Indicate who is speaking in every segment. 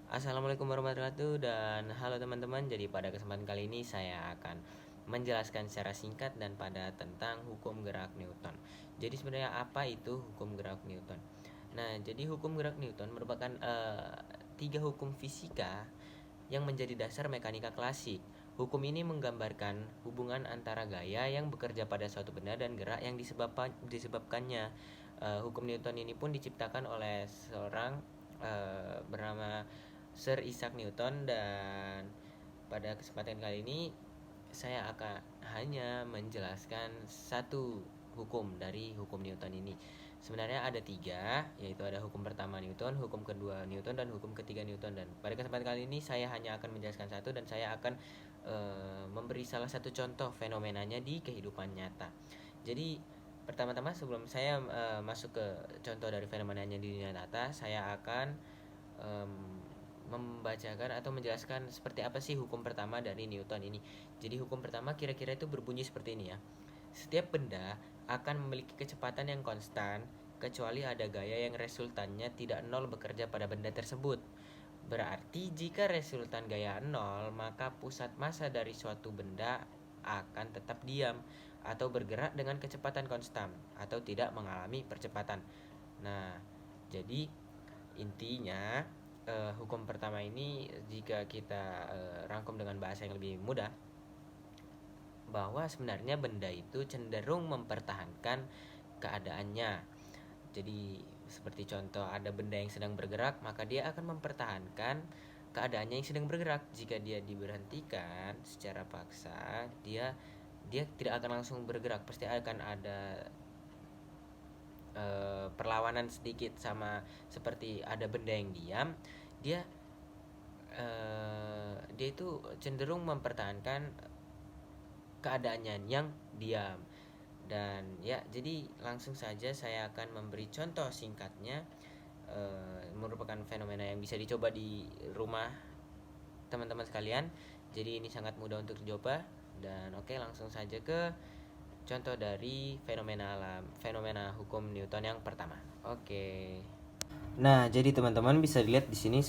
Speaker 1: Assalamualaikum warahmatullahi wabarakatuh dan halo teman-teman. Jadi pada kesempatan kali ini saya akan menjelaskan secara singkat dan padat tentang hukum gerak Newton. Jadi sebenarnya apa itu hukum gerak Newton? Nah, jadi hukum gerak Newton merupakan tiga hukum fisika yang menjadi dasar mekanika klasik. Hukum ini menggambarkan hubungan antara gaya yang bekerja pada suatu benda dan gerak yang disebabkannya. Hukum Newton ini pun diciptakan oleh seorang bernama Sir Isaac Newton, dan pada kesempatan kali ini saya akan hanya menjelaskan satu hukum dari hukum Newton ini. Sebenarnya ada tiga, yaitu ada hukum pertama Newton, hukum kedua Newton, dan hukum ketiga Newton. Dan pada kesempatan kali ini saya hanya akan menjelaskan satu, dan saya akan memberi salah satu contoh fenomenanya di kehidupan nyata. Jadi pertama-tama sebelum saya masuk ke contoh dari fenomenanya di dunia nyata, saya akan membacakan atau menjelaskan seperti apa sih hukum pertama dari Newton ini. Jadi hukum pertama kira-kira itu berbunyi seperti ini ya. Setiap benda akan memiliki kecepatan yang konstan kecuali ada gaya yang resultannya tidak nol bekerja pada benda tersebut. Berarti jika resultan gaya nol, maka pusat massa dari suatu benda akan tetap diam atau bergerak dengan kecepatan konstan atau tidak mengalami percepatan. Nah, jadi intinya hukum pertama ini jika kita rangkum dengan bahasa yang lebih mudah, bahwa sebenarnya benda itu cenderung mempertahankan keadaannya. Jadi seperti contoh, ada benda yang sedang bergerak, maka dia akan mempertahankan keadaannya yang sedang bergerak. Jika dia diberhentikan secara paksa, dia tidak akan langsung bergerak, pasti akan ada perlawanan sedikit, sama seperti ada benda yang diam, dia itu cenderung mempertahankan keadaannya yang diam. Dan ya, jadi langsung saja saya akan memberi contoh singkatnya, merupakan fenomena yang bisa dicoba di rumah teman-teman sekalian. Jadi ini sangat mudah untuk dicoba. Dan oke, langsung saja ke contoh dari fenomena hukum Newton yang pertama. Oke. Nah, jadi teman-teman bisa dilihat di sini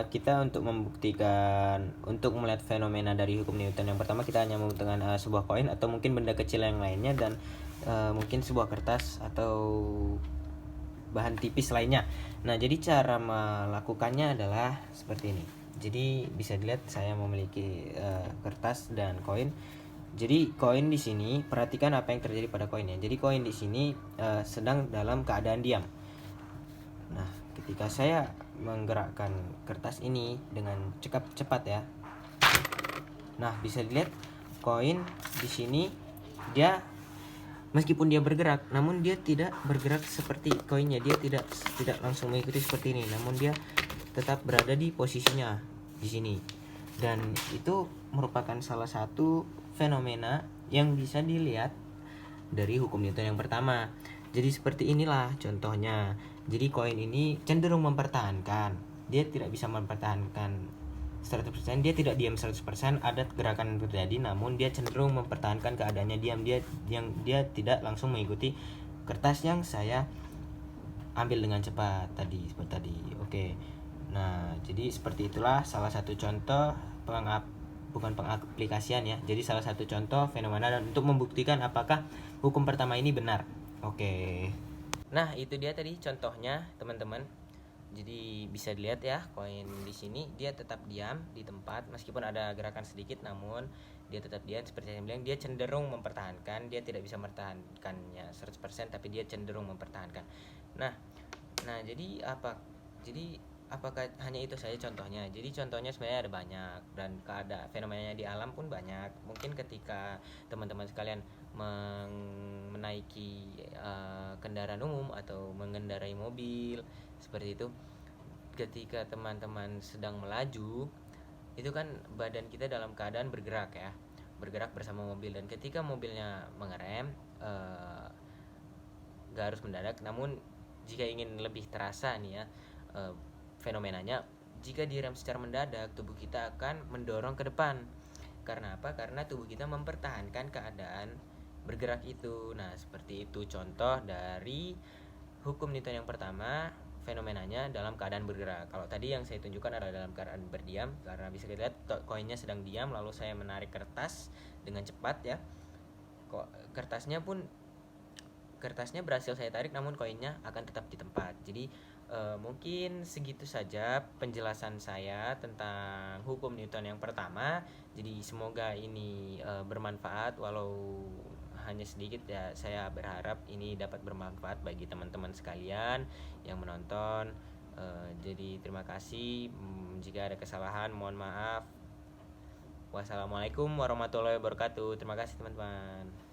Speaker 1: kita untuk membuktikan, untuk melihat fenomena dari hukum Newton yang pertama, kita hanya membutuhkan sebuah koin atau mungkin benda kecil yang lainnya, dan mungkin sebuah kertas atau bahan tipis lainnya. Nah, jadi cara melakukannya adalah seperti ini. Jadi bisa dilihat saya memiliki kertas dan koin. Jadi koin di sini, perhatikan apa yang terjadi pada koinnya. Jadi koin di sini sedang dalam keadaan diam. Nah, ketika saya menggerakkan kertas ini dengan cepat ya. Nah, bisa dilihat koin di sini, dia meskipun dia bergerak, namun dia tidak bergerak seperti koinnya. Dia tidak langsung mengikuti seperti ini, namun dia tetap berada di posisinya di sini. Dan itu merupakan salah satu fenomena yang bisa dilihat dari hukum Newton yang pertama. Jadi seperti inilah contohnya. Jadi koin ini cenderung mempertahankan. Dia tidak bisa mempertahankan 100%, dia tidak diam 100%, ada gerakan yang terjadi, namun dia cenderung mempertahankan keadaannya diam. Dia tidak langsung mengikuti kertas yang saya ambil dengan cepat tadi, seperti tadi. Oke. Nah, jadi seperti itulah salah satu contoh bukan pengaplikasian ya. Jadi salah satu contoh fenomena dan untuk membuktikan apakah hukum pertama ini benar. Oke. Nah, itu dia tadi contohnya, teman-teman. Jadi bisa dilihat ya, koin di sini dia tetap diam di tempat meskipun ada gerakan sedikit, namun dia tetap diam. Seperti yang saya bilang, dia cenderung mempertahankan, dia tidak bisa mempertahankannya 100%, tapi dia cenderung mempertahankan. Nah, jadi apakah hanya itu saja contohnya? Jadi contohnya sebenarnya ada banyak, dan fenomenanya di alam pun banyak. Mungkin ketika teman-teman sekalian menaiki kendaraan umum atau mengendarai mobil seperti itu, ketika teman-teman sedang melaju, itu kan badan kita dalam keadaan bergerak ya, bergerak bersama mobil. Dan ketika mobilnya mengerem, gak harus mendadak, namun jika ingin lebih terasa nih ya fenomenanya, jika direm secara mendadak, tubuh kita akan mendorong ke depan. Karena apa? Karena tubuh kita mempertahankan keadaan bergerak itu. Nah, seperti itu contoh dari hukum Newton yang pertama. fenomenanya dalam keadaan bergerak. Kalau tadi yang saya tunjukkan adalah dalam keadaan berdiam, karena bisa kita lihat koinnya sedang diam, lalu saya menarik kertas dengan cepat ya. Kok kertasnya berhasil saya tarik, namun koinnya akan tetap di tempat. Jadi mungkin segitu saja penjelasan saya tentang hukum Newton yang pertama. Jadi semoga ini bermanfaat, walau hanya sedikit ya. Saya berharap ini dapat bermanfaat bagi teman-teman sekalian yang menonton. Jadi terima kasih. Jika ada kesalahan mohon maaf. Wassalamualaikum warahmatullahi wabarakatuh. Terima kasih teman-teman.